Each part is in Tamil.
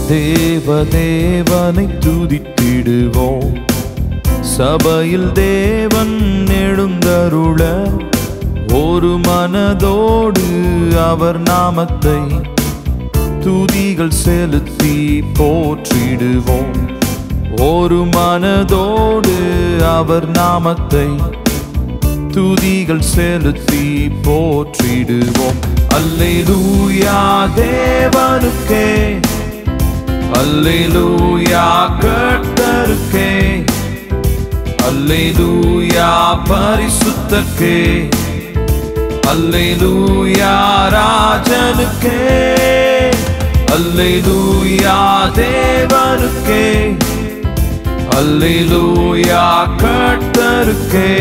தேவனை துதித்திடுவோம். சபையில் தேவன் எழுந்தருள ஒரு மனதோடு அவர் நாமத்தை துதிகள் செலுத்தி போற்றிடுவோம். ஒரு மனதோடு அவர் நாமத்தை துதிகள் செலுத்தி போற்றிடுவோம். அல்லேலூயா தேவனுக்கே, அல்லேலூயா கர்த்தருக்கே, அல்லேலூயா பரிசுத்தருக்கே, அல்லேலூயா ராஜனுக்கே, அல்லேலூயா தேவனுக்கே, அல்லேலூயா கர்த்தருக்கே,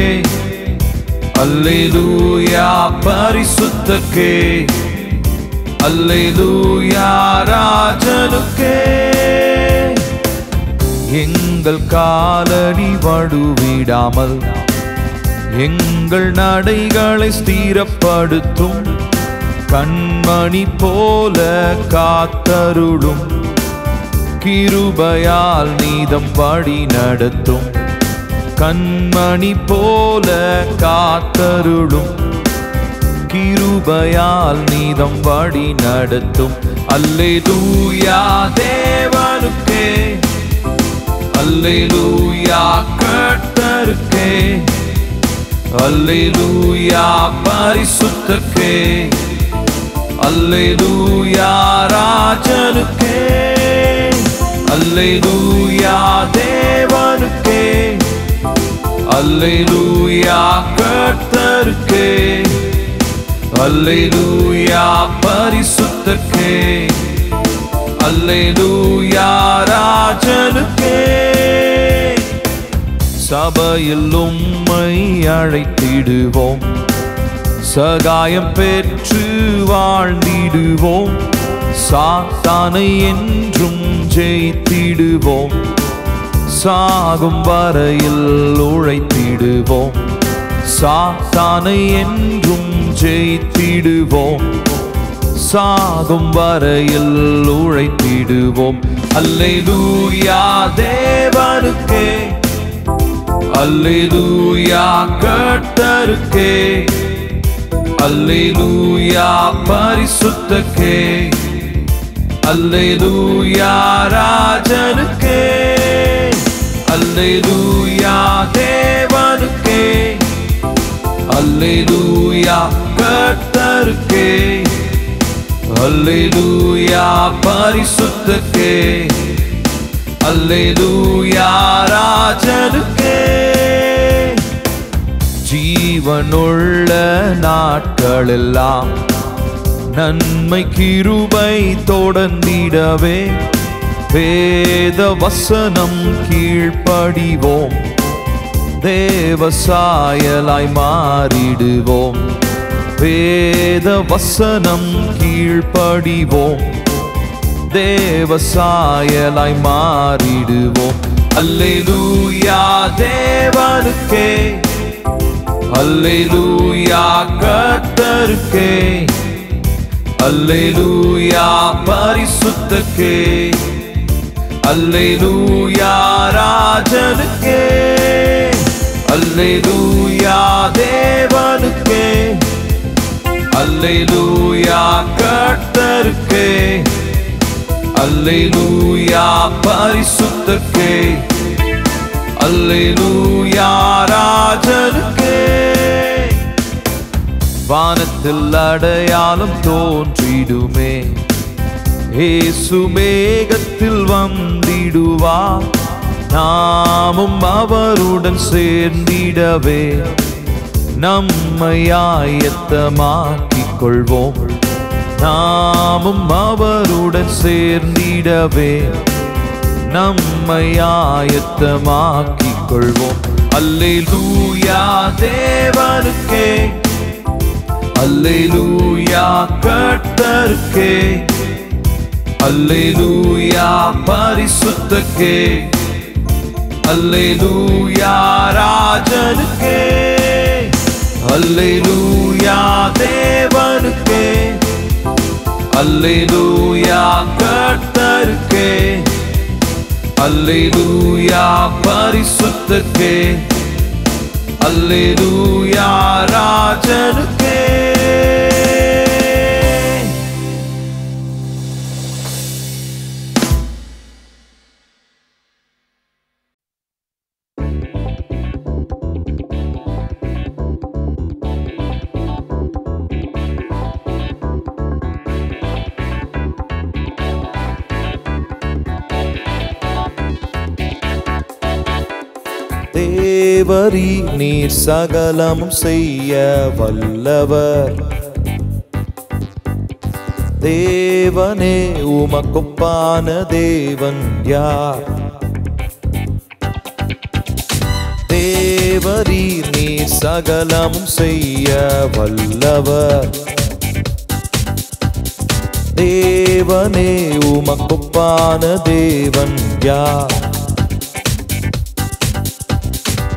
அல்லேலூயா பரிசுத்தருக்கே, அல்லேலூயா ராஜனுக்கே. எங்கள் காலடி வடுவிடாமல் எங்கள் நடைகளை ஸ்திரப்படுத்தும் கண்மணி போல காத்தருளும். கிருபையால் நீதம் வழி நடத்தும் கண்மணி போல காத்தருளும். கிருபையால் நீதம் வழி நடத்தும். அல்லேலூயா தேவனுக்கே, அல்லேலூயா கர்த்தருக்கே, அல்லேலூயா பரிசுத்தருக்கே, அல்லேலூயா ராஜனுக்கே, அல்லேலூயா தேவனுக்கே, அல்லேலூயா கர்த்தருக்கே, அல்லேலூயா பரிசுத்தருக்கே, அல்லேலூயா ராஜனுக்கே. சபையில் உம்மை அழைத்திடுவோம், சகாயம் பெற்று வாழ்ந்திடுவோம். சாத்தானை என்றும் ஜெயித்திடுவோம், சாகும் வரையில் உழைத்திடுவோம். சாத்தானை என்றும் ஜெயித்திடுவோம், சாகும் வரையில் உழைத்திடுவோம். அல்லேலூயா தேவனுக்கே, அல்லேலூயா கர்த்தருக்கே, அல்லேலூயா பரிசுத்தருக்கே, அல்லேலூயா ராஜனுக்கே, அல்லேலூயா தேவனுக்கே, அல்லேலூயா கர்த்தருக்கே, அல்லேலூயா பரிசுத்தருக்கே, அல்லேலூயா ராஜனுக்கே. ஜீவனுள்ள நாட்களெல்லாம் நன்மை கிருபை தொடர்ந்திடவே வேத வசனம் கீழ்ப்படிவோம். தேவசாயலாய் மாறிடுவோம், வேத வசனம் கீழ்ப்படிவோம். தேவசாயலாய் மாறிடுவோம். அல்லேலூயா தேவனுக்கே, அல்லேலூயா கர்த்தருக்கே, அல்லேலூயா பரிசுத்தருக்கே, அல்லேலூயா ராஜனுக்கே, அல்லேலூயா தேவனுக்கே, அல்லேலூயா கர்த்தருக்கே, அல்லேலூயா பரிசுத்தருக்கே, அல்லேலூயா ராஜனுக்கே. வானத்தில் அடையாளம் தோன்றிடுமே, இயேசு மேகத்தில் வந்திடுவார். நாமும் அவருடன் சேர்ந்திடவே நம்மை ஆயத்தமாக்கிக் கொள்வோம். நாமும் அவருடன் சேர்ந்திடவே நம்மை ஆயத்தமாக்கிக் கொள்வோம். அல்லேலூயா தேவனுக்கே, அல்லேலூயா கர்த்தருக்கே, அல்லேலூயா பரிசுத்தருக்கே, அல்லேலூயா ராஜனுக்கே, அல்லேலூயா தேவனுக்கே, அல்லேலூயா கர்த்தருக்கே, அல்லேலூயா பரிசுத்தருக்கே, அல்லேலூயா ராஜனுக்கே. தேவரீ நீர் சகலமும் செய்ய வல்லவர், தேவனே உமக்கொப்பான தேவன் யார்? தேவரீ நீர் சகலமும் செய்ய வல்லவர், தேவனே உமக்கொப்பான தேவன் யார்?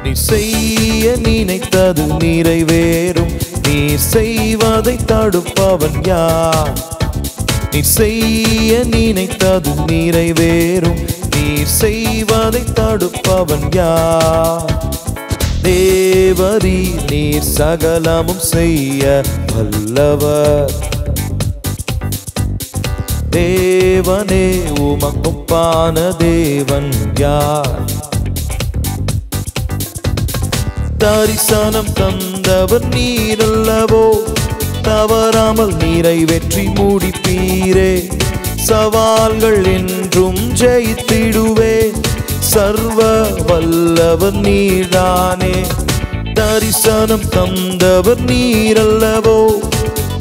நீ செய்ய நினைத்தது நிறைவேறும், நீ செய்வதை தடுப்பவன் யார்? நீ செய்ய நினைத்தது நிறைவேறும், நீ செய்வதை தடுப்பவன் யார்? தேவரீ நீர் சகலமும் செய்ய வல்லவர், தேவனே உமக்கொப்பான தேவன் யார்? தரிசனம் தந்தவர் நீரல்லவோ, தவறாமல் நிறைவேற்றி முடிப்பீரே. சவால்கள் என்றும் ஜெயித்திடுவே, சர்வ வல்லவர் நீர்தானே. தரிசனம் தந்தவர் நீரல்லவோ,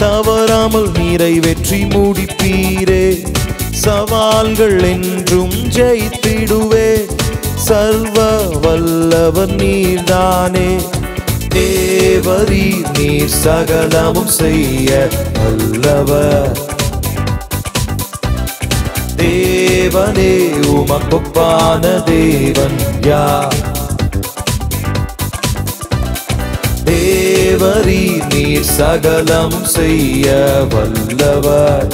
தவறாமல் நிறைவேற்றி முடிப்பீரே. சவால்கள் என்றும் ஜெயித்திடுவே, சர்வ வல்லவர் நீர்தானே. தேவரீ நீர் சகலமும் செய்ய வல்லவர், தேவனே உமக்கொப்பான தேவன் யார்? தேவரீ நீர் சகலமும் செய்ய வல்லவர்,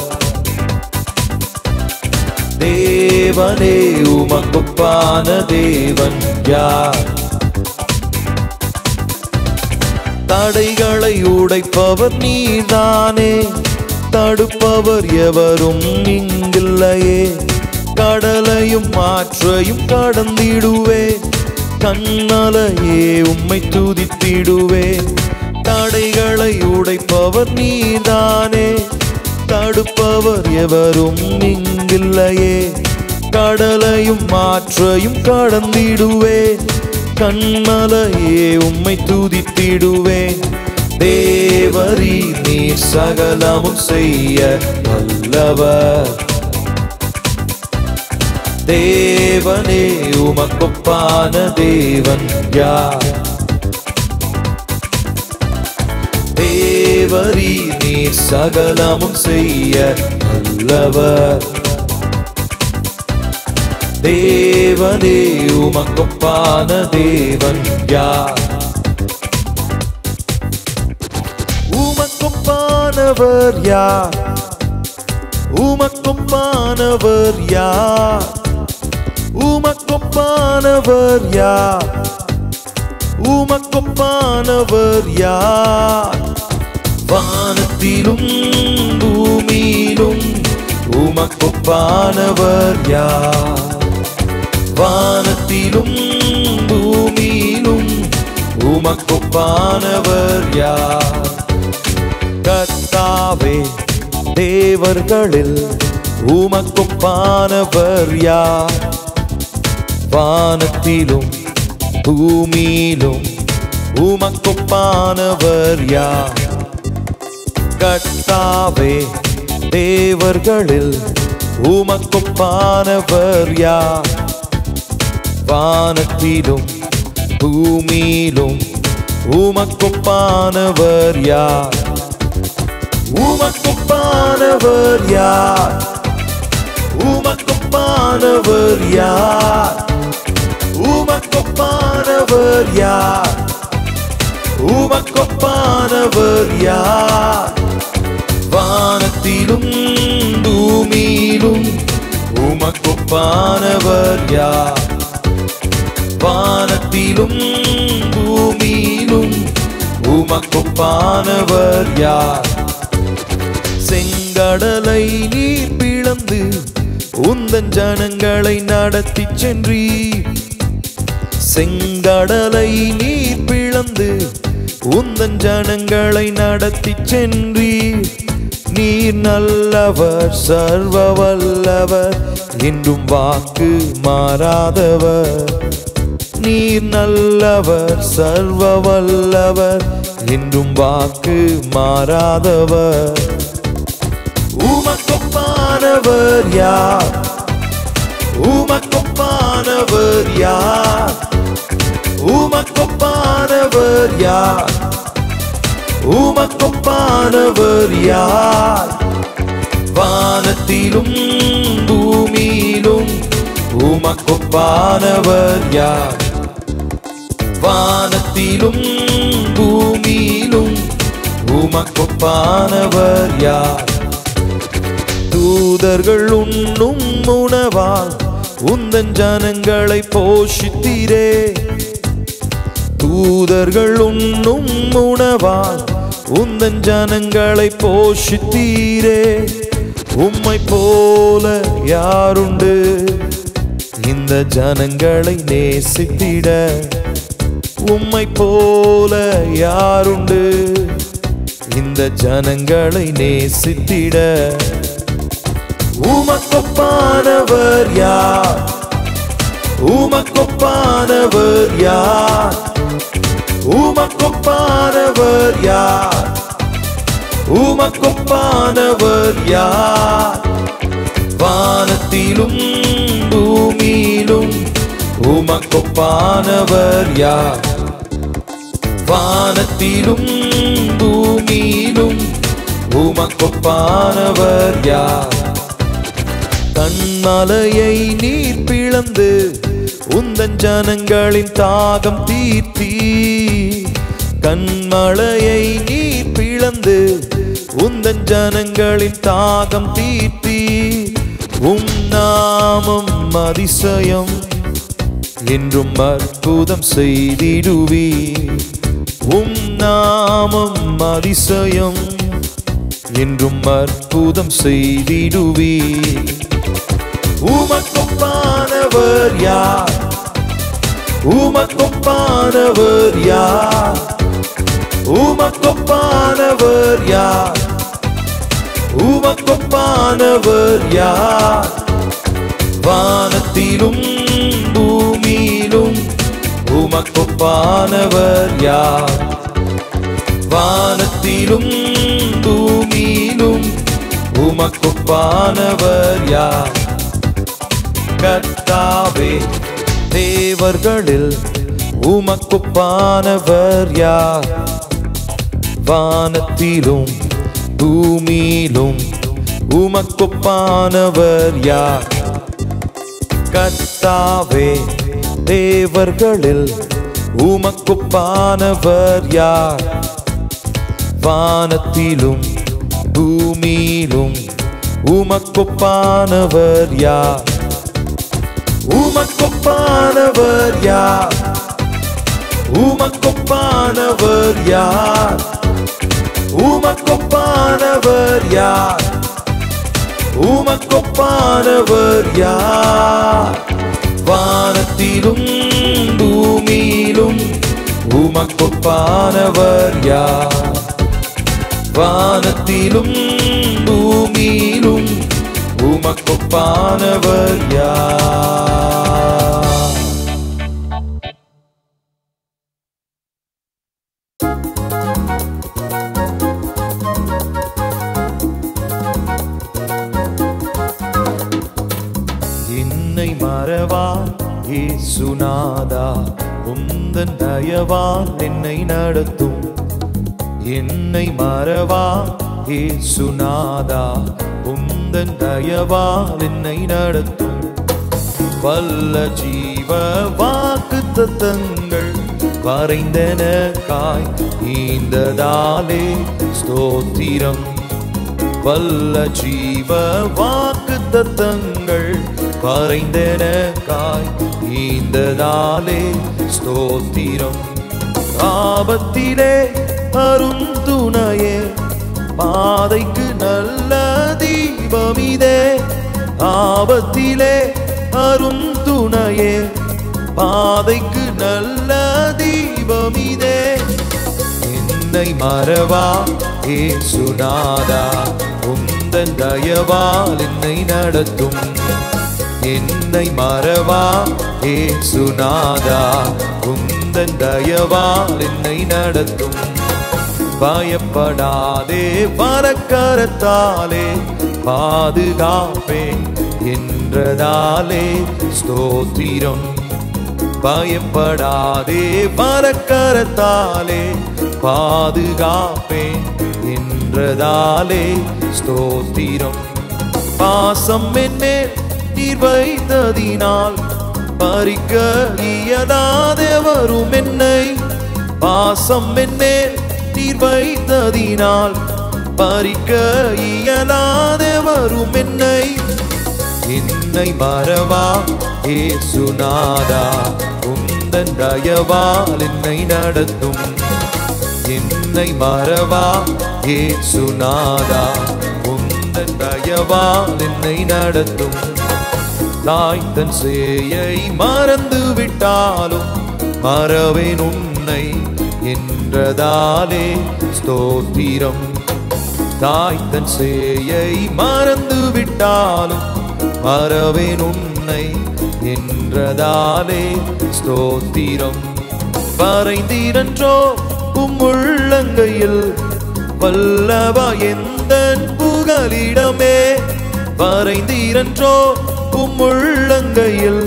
தேவனே உமக்கொப்பான தேவன் யார்? தடைகளை உடைப்பவர் நீர்தானே, தடுப்பவர் எவரும் இங்கில்லையே. கடலையும் ஆற்றையும் கடந்திடுவே, கண்ணலையே உம்மை துதித்திடுவே. தடைகளை உடைப்பவர் நீர்தானே, தடுப்பவர் எவரும் இங்கில்லையே. கடலையும் ஆற்றையும் கடந்திடுவே, கண்மலையே உம்மை துதித்திடுவே. தேவரீ நீர் சகலமும் செய்ய வல்லவர், தேவனே உமக்கொப்பான தேவன் யார்? தேவரீ நீர் சகலமும் செய்ய வல்லவர், தேவனே உமக்கொப்பான தேவன் யார்? உமக்கொப்பானவர் யார்? உமக்கொப்பானவர் யார்? உமக்கொப்பானவர் யார்? உமக்கொப்பானவர் யார்? வானத்திலும் பூமியிலும் உமக்கொப்பானவர் யார்? வானத்திலும் பூமியிலும் உமக்கொப்பானவர் யார்? கர்த்தாவே தேவர்களில் உமக்கொப்பானவர் யார்? வானத்திலும் பூமியிலும் உமக்கொப்பானவர் யார்? கர்த்தாவே தேவர்களில் உமக்கொப்பானவர் யார்? வானத்திலும் பூமியிலும் உமக்கொப்பானவர் யார்? உமக்கொப்பானவர் யார்? உமக்கொப்பானவர் யார்? உமக்கொப்பானவர் யார்? உமக்கொப்பானவர் யார்? வானத்திலும் உமக்கொப்பானவர் யார்? வானத்திலும் பூமியிலும் உமக்கொப்பானவர் யார்? செங்கடலை நீர் பிளந்து உந்தன் ஜனங்களை நடத்தி சென்றீர். செங்கடலை நீர் பிளந்து உந்தன் ஜனங்களை நடத்தி சென்றீர். நீர் நல்லவர், சர்வ வல்லவர், என்றும் வாக்கு மாறாதவர். நீர் நல்லவர், சர்வ வல்லவர், என்றும் வாக்கு மாறாதவர். உமக்கொப்பானவர் யார்? உமக்கொப்பானவர் யார்? உமக்கொப்பானவர் யார்? உமக்கொப்பானவர் யார்? வானத்திலும் பூமியிலும் உமக்கொப்பானவர் யார்? வானத்திலும் பூமியிலும் உமக்கொப்பானவர் யார்? தூதர்கள் உண்ணும் உணவால் உந்தன் ஜனங்களை போஷித்தீரே. தூதர்கள் உண்ணும் உணவால் உந்தன் ஜனங்களை போஷித்தீரே. உம்மை போல யாருண்டு இந்த ஜனங்களை நேசித்திட? உம்மை போல யாருண்டு இந்த ஜனங்களை நேசித்திட? உமக்கொப்பானவர் யார்? உமக்கொப்பானவர் யார்? உமக்கொப்பானவர் யார்? உமக்கொப்பானவர் யார்? வானத்திலும் பூமியிலும் உமக்கொப்பானவர் யார்? வானத்திலும் பூமியிலும் உமக்கொப்பானவர் யார்? கண்மலையை நீர் பிளந்து உந்தன் ஜனங்களின் தாகம் தீர்த்தீ. கண்மலையை நீர் பிளந்து உந்தன் ஜனங்களின் தாகம் தீர்த்தீ. நாமம் அதிசயம் என்றும் அற்புதம் செய்திடுவி. நாமம் அதிசயம் என்றும் அற்புதம் செய்திடுவி. உமக்கொப்பானவர் யார்? உமக்கொப்பானவர் யார்? உமக்கொப்பானவர் யார்? உமக்கொப்பானவர் யார்? வானத்திலும் பூமியிலும் உமக்கொப்பானவர் யார்? வானத்திலும் பூமியிலும் உமக்கொப்பானவர் யார்? கர்த்தாவே, தேவர்களில் உமக்கொப்பானவர் யார்? வானத்திலும் பூமியிலும் உமக்கொப்பானவர் யார்? கர்த்தாவே, தேவர்களில் உமக்கொப்பானவர் யார்? வானத்திலும் பூமியிலும் உமக்கொப்பானவர் யார்? உமக்கொப்பானவர் யார்? உமக்கொப்பானவர் யார்? உமக்கொப்பானவர் யார்? உமக்கொப்பானவர் யார்? வானத்திலும் பூமியிலும் உமக்கொப்பானவர் யார்? வானத்திலும் பூமியிலும் உமக்கொப்பானவர் யார்? என்னை மறவா இயேசுநாதா, உந்தன் தயவால் என்னை நடத்தும். என்னை மறவா இயேசுநாதா, உந்தன் தயவால் என்னை நடத்தும். வல்ல ஜீவ வாக்குத்தத்தங்கள் வரைந்தனக்காய் ஈந்ததாலே ஸ்தோத்திரம். வல்ல ஜீவ வாக்குத்தத்தங்கள் வரைந்தெனக்காய் ஈந்ததாலே ஸ்தோத்திரம். ஆபத்திலே அருந்துணையே, பாதைக்கு நல்ல தீபமிதே. ஆபத்திலே அருந்துணையே, பாதைக்கு நல்ல தீபமிதே. என்னை மறவா இயேசுநாதா, உந்தன் தயவால் என்னை நடத்தும். என்னை மறவா இயேசுநாதா, உந்தன் தயவால் என்னை நடத்தும். பயப்படாதே, பரக்கரத்தாலே பாதுகாப்பேன் என்றதாலே ஸ்தோத்திரம். பயப்படாதே, பரக்கரத்தாலே பாதுகாப்பேன் என்றதாலே ஸ்தோத்திரம். பாசம் என்னேல் நீர் வைத்ததினால் பறிக்க இயலாதவரும் என்னை. பாசம் என்னேல் நீர் வைத்ததினால் பறிக்க இயலாதவரும் என்னை. என்னை மறவா இயேசுநாதா, உந்தன் தயவால் என்னை நடத்தும். என்னை மறவா இயேசுநாதா, உந்தன் தயவால் என்னை நடத்தும். தாய் தன் சேயை மறந்து விட்டாலும் மறவேன் உன்னை என்றதாலே ஸ்தோத்திரம். தாய் தன் சேயை மறந்து விட்டாலும் மறவேன் உன்னை என்றதாலே ஸ்தோத்திரம். வரைந்தீரன்றோ உள்ளங்கையில் வல்லவா எந்தன் புகலிடமே. வரைந்தீரன்றோ உள்ளங்கையில்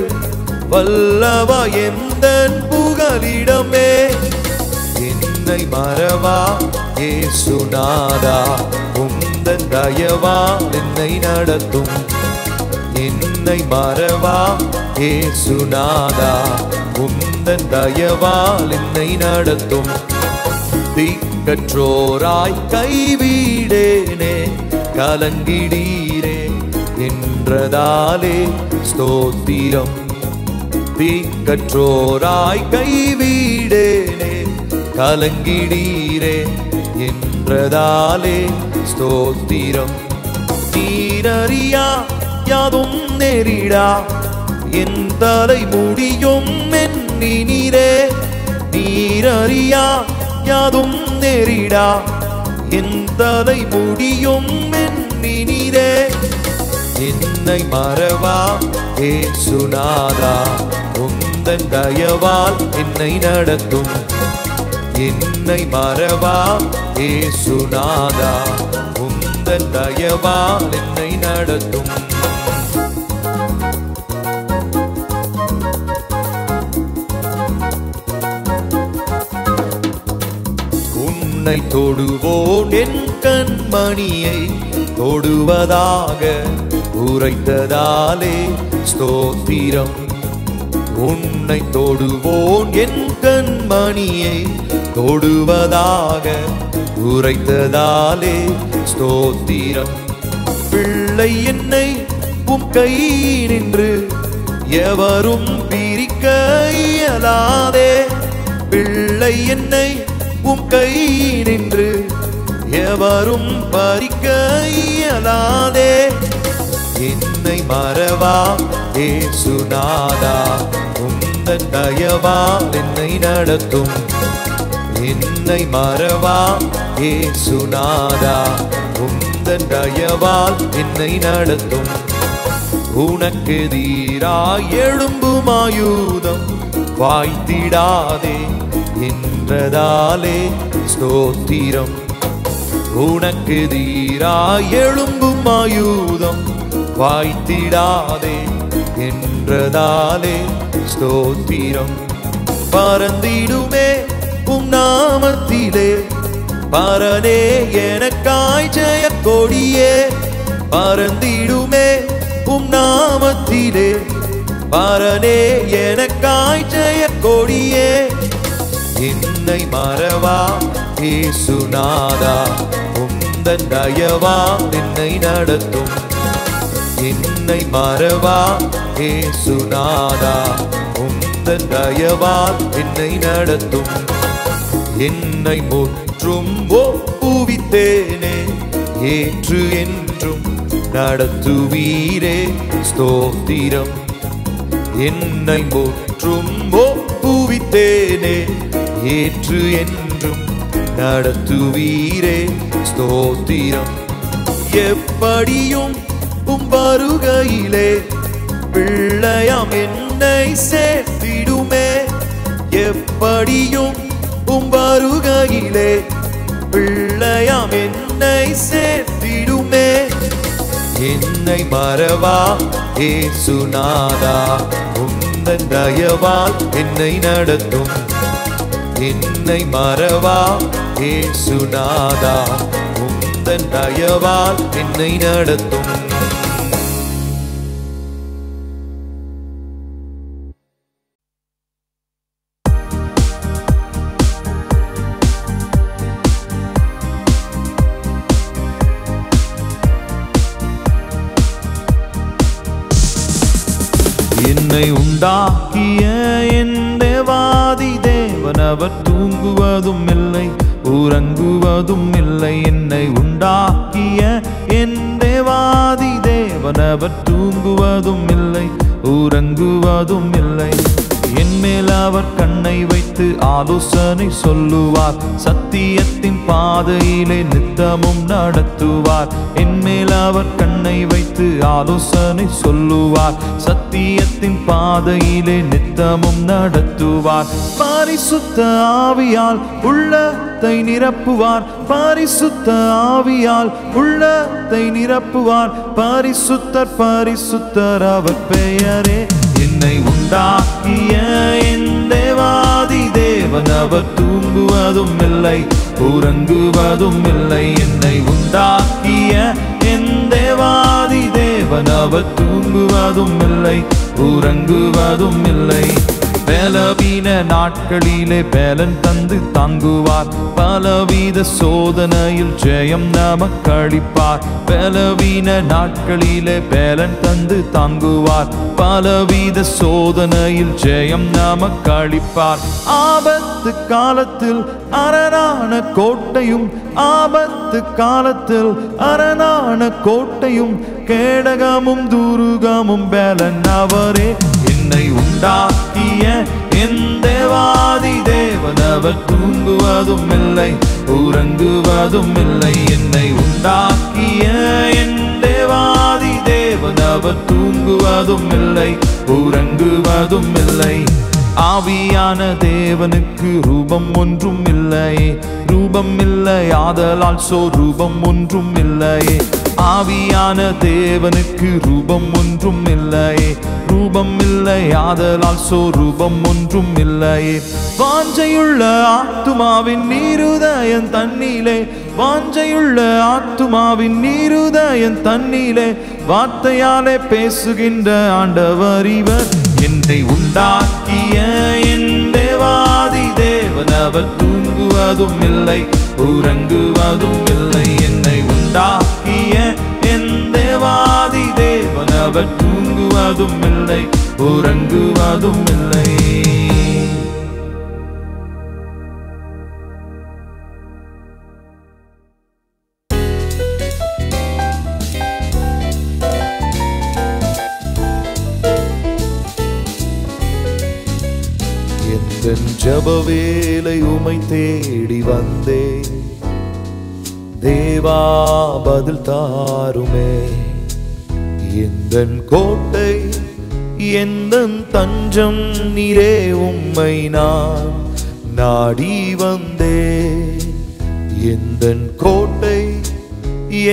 வல்லவா எந்தன் புகலிடமே. என்னை மறவா இயேசுநாதா, உந்தன் தயவால் என்னை நடத்தும். என்னை மறவா இயேசுநாதா, உந்தன் தயவால் என்னை நடத்தும். திக்கற்றோராய் கைவிடேனே, கலங்கிடீரே என்றதாலே ஸ்தோத்திரம். திக்கற்றோராய் கைவிடேனே, கலங்கிடீரே என்றதாலே ஸ்தோத்திரம். நீரறியா யாதும் நெறிடா, என் தலை முடியும் எண்ணினீரே. நீரறியா யாதும் நெறிடா, என் தலை முடியும் எண்ணினீரே. என்னை மறவா இயேசுநாதா, உந்தன் தயவால் என்னை நடத்தும். என்னை மறவா இயேசுநாதா, உந்தன் தயவால் என்னை நடத்தும். உன்னை தொடுவோன் என் கண்மணியை தொடுவதாக உரைத்ததாலே ஸ்தோத்திரம். உன்னை தொடுவோன் என் கண்மணியை தொடுவதாக உரைத்ததாலே ஸ்தோத்திரம். பிள்ளை என்னை உம் கையினின்று எவரும் பிரிக்க இயலாதே. பிள்ளை என்னை உம் கையினின்று எவரும் பறிக்க இயலாதே. என்னை மறவா இயேசுநாதா, உந்தன் தயவால் என்னை நடத்தும். என்னை மறவா இயேசுநாதா, உந்தன் தயவால் என்னை நடத்தும். உனக்கு எதிராய் எழும்பும் ஆயுதம் வாய்த்திடாதே என்றதாலே ஸ்தோத்திரம். உனக்கு எதிராய் எழும்பும் ஆயுதம் வாய்த்திடாதே என்றதாலே ஸ்தோத்திரம். பறந்திடுமே உம் நாமத்திலே, பரனே எனக்காய் ஜெய கொடியே. பறந்திடுமே உம் நாமத்திலே, பரனே எனக்காய் ஜெய கொடியே. என்னை மறவா இயேசுநாதா, உந்தன் தயவால் என்னை நடத்தும். என்னை மறவா ஏசுநாதா உந்தன் தயவால் என்னை நடத்தும் என்னை முற்றும் ஒப்புவித்தேனே ஏற்று என்றும் நடத்துவீரே ஸ்தோத்திரம் என்னை முற்றும் ஒப்புவித்தேனே ஏற்று என்றும் நடத்துவீரே ஸ்தோத்திரம் எப்படியும் வருகையிலே பிள்ளையாம் என்னை சேர்த்திடுமே எப்படியும் வருகையிலே பிள்ளையாம் என்னை சேர்த்திடுமே என்னை மறவா ஏசுநாதா உந்தன் தயவால் என்னை நடத்தும் என்னை மறவா ஏசுநாதா உந்தன் தயவால் என்னை நடத்தும் என்னை உண்டாக்கிய என் தேவாதி தேவன் அவர் தூங்குவதும் இல்லை உறங்குவதும் இல்லை என்னை உண்டாக்கிய என் தேவாதி தேவன் அவர் தூங்குவதும் இல்லை உறங்குவதும் இல்லை என் மேல் அவர் கண்ணை வைத்து ஆலோசனை சொல்லுவார் சத்தியத்தின் பாதையிலே நித்தமும் நடத்துவார் என் மேல் அவர் கண்ணை வைத்து ஆலோசனை சொல்லுவார் சத்தியத்தின் பாதையிலே நித்தமும் நடத்துவார் பரிசுத்த ஆவியால் உள்ளத்தை நிரப்புவார் பரிசுத்த ஆவியால் உள்ளத்தை நிரப்புவார் பரிசுத்தர் பரிசுத்தர் அவர் பெயரே என்னை உண்டாக்கிய என் தேவாதி தேவன் அவர் தூங்குவதும் இல்லை உறங்குவதும் இல்லை என்னை உண்டாக்கிய என் தேவாதி தேவன் அவர் தூங்குவதும் இல்லை உறங்குவதும் இல்லை பலவீன நாட்களிலே பலன் தந்து தாங்குவார் பலவித சோதனையில் ஜெயம் நமக்களிப்பார் பலவீன நாட்களிலே பலன் தந்து தாங்குவார் பலவித சோதனையில் ஜெயம் நமக்களிப்பார் ஆபத்து காலத்தில் அரணான கோட்டையும் ஆபத்து காலத்தில் அரணான கோட்டையும் கேடகமும் துருகமும் பலன் அவரே என்னை உண்டாக்கிய என் தேவாதி தேவன் அவர் தூங்குவதும் இல்லை உறங்குவதும் இல்லை என்னை உண்டாக்கிய என் தேவாதி தேவன் அவர் தூங்குவதும் இல்லை உறங்குவதும் இல்லை ஆவியான தேவனுக்கு ரூபம் ஒன்றும் இல்லையே ரூபம் இல்லை ஆதலால் ரூபம் ஒன்றும் இல்லையே ஆவியான தேவனுக்கு ரூபம் ஒன்றும் இல்லையே ரூபம் இல்லை ஆதலால் ரூபம் ஒன்றும் இல்லையே வாஞ்சையுள்ள ஆத்துமாவின் இருதயம் தன்னிலே வாஞ்சையுள்ள ஆத்துமாவின் இருதயம் தன்னிலே வார்த்தையாலே பேசுகின்ற ஆண்டவர் இவர் என்னை உண்டாக்கிய என் தேவாதி தேவன் அவர் தூங்குவதும் இல்லை உறங்குவதும் இல்லை என்னை உண்டாக்கிய என் தேவாதி தேவன் அவர் தூங்குவதும் இல்லை உறங்குவதும் இல்லை என் ஜப வேளை உமை தேடி வந்தேன் தேவா பதில் தாருமே எந்தன் கோட்டை எந்தன் தஞ்சம் நீரே உம்மை நான் நாடி வந்தேன் எந்தன் கோட்டை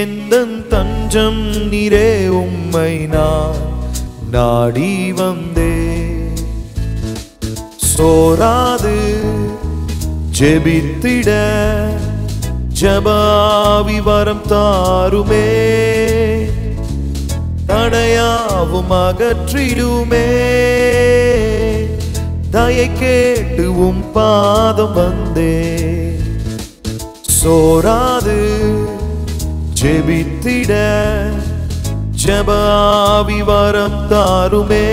எந்தன் தஞ்சம் நீரே உம்மை நான் நாடி வந்தேன் சோராது ஜெபித்திட ஜபாவி வரம் தாருமே தடையாவும் அகற்றிடுமே தயை கேட்டு உம் பாதம் வந்தே சோராது ஜெபித்திட ஜெப ஆவி வரம் தாருமே,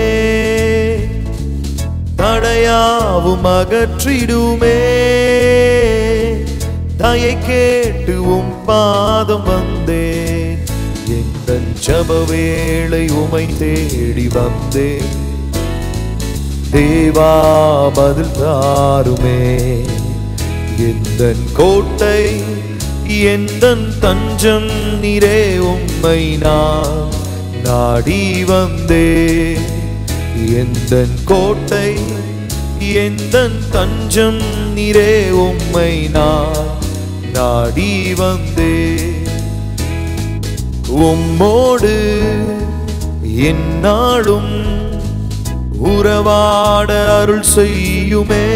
தடையாவும் அகற்றிடுமே. தயை கேட்டு உம் பாதம் வந்தேன், எந்தன் ஜெப வேளை உமை தேடி வந்தேன். தேவா பதில் தாருமே, எந்தன் கோட்டை எந்தன் தஞ்சம் நீரே, உம்மை நான் நாடி வந்தேன். எந்தன் கோட்டை எந்தன் தஞ்சம் நீரே, உம்மை நான் நாடி வந்தேன். உம்மோடு எந்நாளும் உறவாட அருள் செய்யுமே.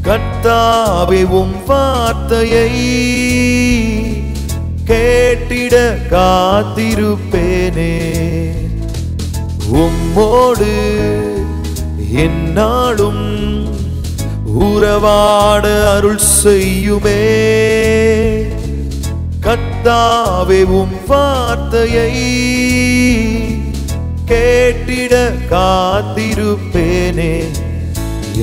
கர்த்தாவே உம் வார்த்தையை கேட்டிட காத்திருப்பேனே. உம்மோடு எந்நாளும் உறவாட அருள் செய்யுமே. கர்த்தாவே உம் வார்த்தையை கேட்டிட காத்திருப்பேனே.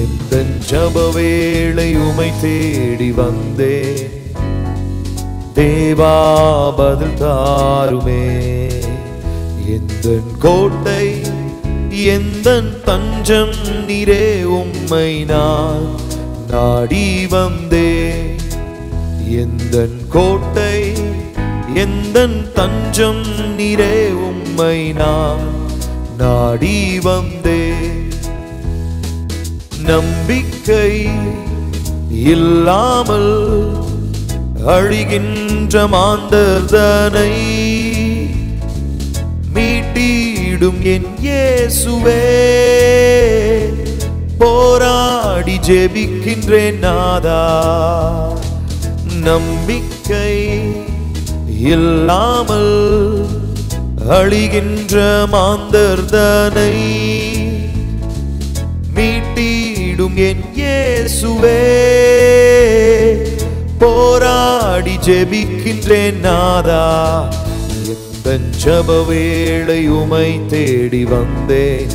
எந்தன் ஜெப வேளை உமை தேடி வந்தேன். தேவா பதில் தாருமே, எந்தன் கோட்டை எந்தன் தஞ்சம் நீரே, உம்மை நான் நாடி வந்தேன். எந்தன் கோட்டை எந்தன் தஞ்சம் நீரே, உம்மை நான் நாடி வந்தேன். நம்பிக்கை இல்லாமல் அழிகின்ற மாந்தர்தனை மீட்டிடும் என் இயேசுவே. போராடி ஜெபிக்கின்றேன் நாதா. நம்பிக்கை இல்லாமல் அழிகின்ற மாந்தர்தனை மீட்டிடும் என் இயேசுவே. போராடி ஜெபிக்கின்றேன் நாதா. எந்தன் ஜெப வேளை உமை தேடி வந்தேன்.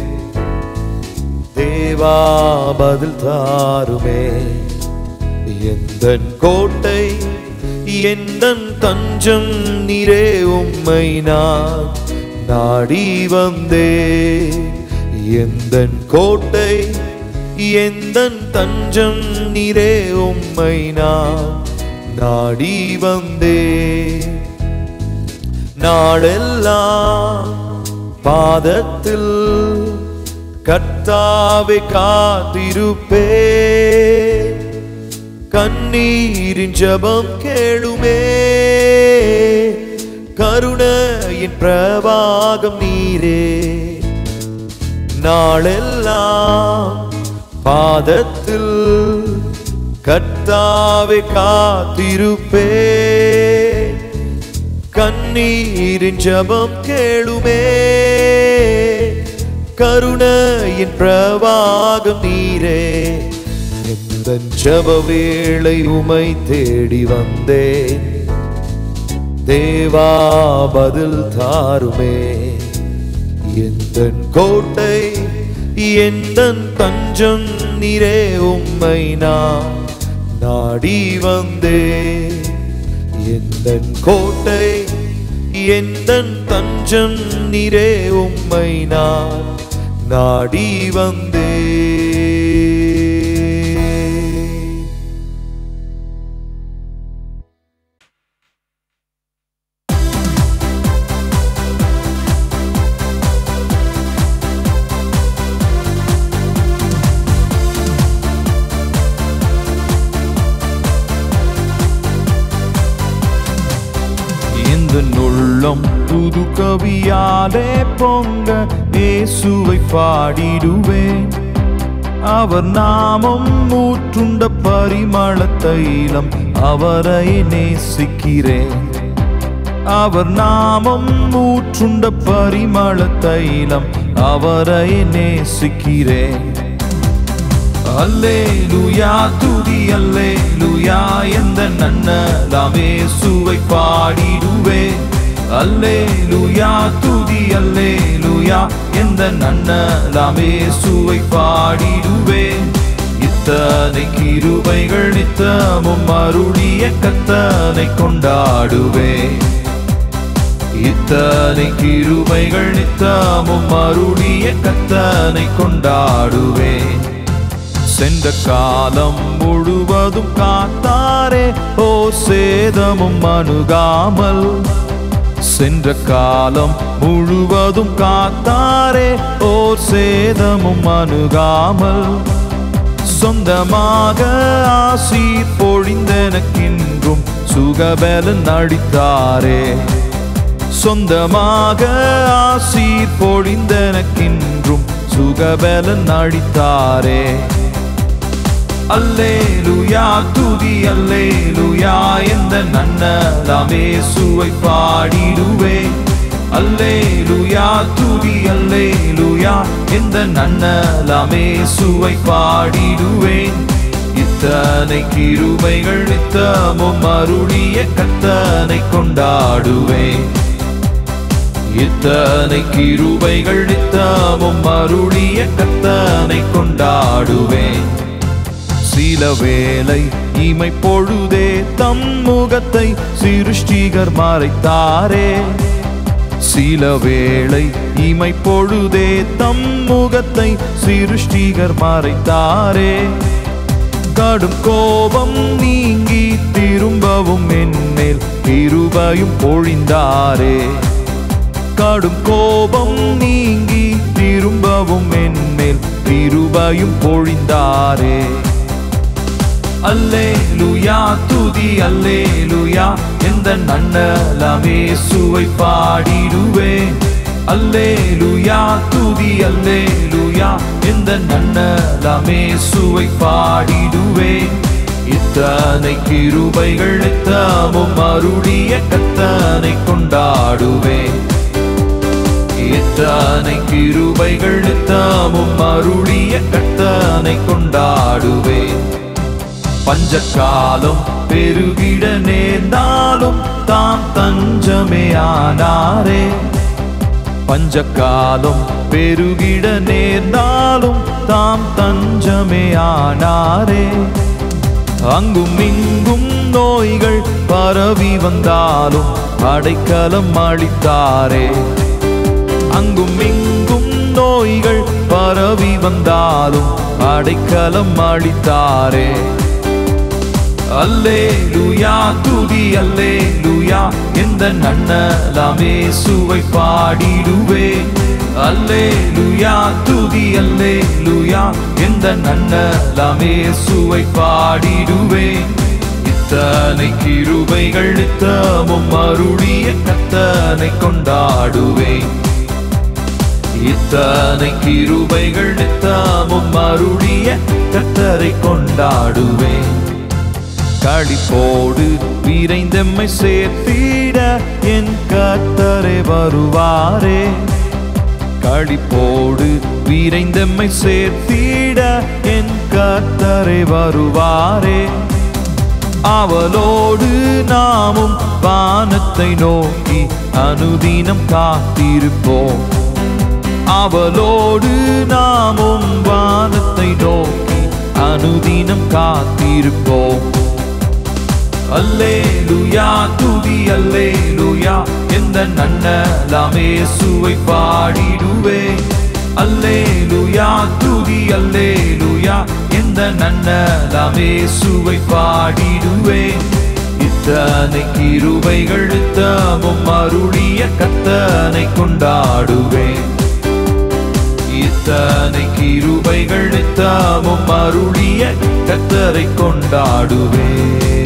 தேவா பதில் தாருமே, எந்தன் கோட்டை எந்தன் தஞ்சம் நீரே, உம்மை நான் நாடி வந்தேன். எந்தன் கோட்டை எந்தன் தஞ்சம் நீரே, உம்மை நான் நாடி வந்தேன். நாளெல்லாம் பாதத்தில் கர்த்தாவே காத்திருப்பே. கண்ணீரின் ஜெபம் கேளுமே, கருணையின் பிரவாகம் நீரே. நாளெல்லாம் பாதத்தில் கர்த்தாவே காத்திருப்பே. கண்ணீரின் ஜெபம் கேளுமே, கருணையின் பிரவாகம் நீரே. எந்தன் ஜெப வேளை உமை தேடி வந்தேன். தேவா பதில் தாருமே, எந்தன் கோட்டை எந்தன் தஞ்சம் நீரே, உம்மை நான் நாடி வந்தேன். எந்தன் கோட்டை எந்தன் தஞ்சம் நீரே, உம்மை நான் நாடி வந்தேன். உள்ளம் புது கவியாலே பொங்க இயேசுவை பாடிடுவேன். அவர் நாமம் ஊற்றுண்ட பரிமள தைலம், அவரை நேசிக்கிறேன். அவர் நாமம் ஊற்றுண்ட பரிமள தைலம், அவரை நேசிக்கிறேன். அல்லேலூயா துதி அல்லேலூயா, எந்த நன்னதாம் இயேசுவை பாடிடுவேன். அல்லேலூயா துதி அல்லேலூயா எந்த நன்னலாம் இயேசுவை பாடிடுவேன். இத்தனை கிருபைகள் நித்தமும் அருளிய கர்த்தனை கொண்டாடுவேன். இத்தனை கிருபைகள் நித்தமும் அருளிய கர்த்தனை கொண்டாடுவேன். சென்ற காலம் முழுவதும் காத்தாரே ஓ சேதமும் அணுகாமல். சென்ற காலம் முழுவதும் காத்தாரே ஓ சேதமும் அணுகாமல். சொந்தமாக ஆசீர் பொழிந்தெனக்கின்றும் சுகபலன் அளித்தாரே. சொந்தமாக ஆசீர் பொழிந்தெனக்கின்றும் சுகபலன் அளித்தாரே. அல்லேலூயா துதி அல்லேலூயா எந்த நன்னலாம் இயேசுவை பாடிடுவேன். அல்லேலூயா துதி அல்லேலூயா எந்த நன்னலாம் இயேசுவை பாடிடுவேன். இத்தனை கிருபைகள் நித்தமும் அருளிய கர்த்தனை கொண்டாடுவேன். இத்தனை கிருபைகள் நித்தமும் அருளிய கர்த்தனை கொண்டாடுவேன். சில வேளை இமை பொழுதே தம் முகத்தை சிருஷ்டிகர் மறைத்தாரே. சில வேளை இமை பொழுதே தம் முகத்தை சிருஷ்டிகர் மறைத்தாரே. கடும் கோபம் நீங்கி திரும்பவும் என்மேல் கிருபையும் பொழிந்தாரே. கடும் கோபம் நீங்கி திரும்பவும் என்மேல் கிருபையும் பொழிந்தாரே. அல்லேலூயா துதி அல்லேலூயா எந்த நன்னலாம் இயேசுவை பாடிடுவேன். அல்லேலூயா துதி அல்லேலூயா எந்த நன்னலாம் இயேசுவை பாடிடுவேன். இத்தனை கிருபைகள் நித்தமும் அருளிய கர்த்தனை கொண்டாடுவேன். இத்தனை கிருபைகள் நித்தமும் அருளிய கர்த்தனை கொண்டாடுவேன். பஞ்சகாலம் பெருகிட நேர்ந்தாலும் தாம் தஞ்சமே ஆனாரே. பஞ்சகாலம் பெருகிட நேர்ந்தாலும் தாம் தஞ்சமே ஆனாரே. அங்கும் இங்கும் நோய்கள் பரவி வந்தாலும் அடைக்கலம் அளித்தாரே. அங்கும் இங்கும் நோய்கள் பரவி வந்தாலும் அடைக்கலம் அளித்தாரே. அல்லேலூயா துதி அல்லேலூயா எந்த நன்னலாம் இயேசுவை பாடிடுவேன். அல்லேலூயா துதி அல்லேலூயா எந்த நன்னலாம் இயேசுவை பாடிடுவேன். இத்தனை கிருபைகள் நித்தமும் அருளிய கர்த்தனை கொண்டாடுவேன். இத்தனை கிருபைகள் நித்தமும் அருளிய கர்த்தரை கொண்டாடுவேன். களிப்போடு விரைந்தெம்மை சேர்த்திட என் கர்த்தரே வருவாரே. களிப்போடு விரைந்தெம்மை சேர்த்திட என் கர்த்தரே வருவாரே. அவளோடு நாமும் வானத்தை நோக்கி அனுதினம் காத்திருப்போம். அவளோடு நாமும் வானத்தை நோக்கி அனுதினம் காத்திருப்போம். அல்லேலூயா துதி அல்லேலூயா எந்த நன்னலாம் இயேசுவை பாடிடுவேன். அல்லேலூயா துதி அல்லேலூயா எந்த நன்னலாம் இயேசுவை பாடிடுவேன். இத்தனை கிருபைகள் நித்தமும் அருளிய கர்த்தனை கொண்டாடுவேன். இத்தனை கிருபைகள் நித்தமும் அருளிய கர்த்தரை கொண்டாடுவேன்.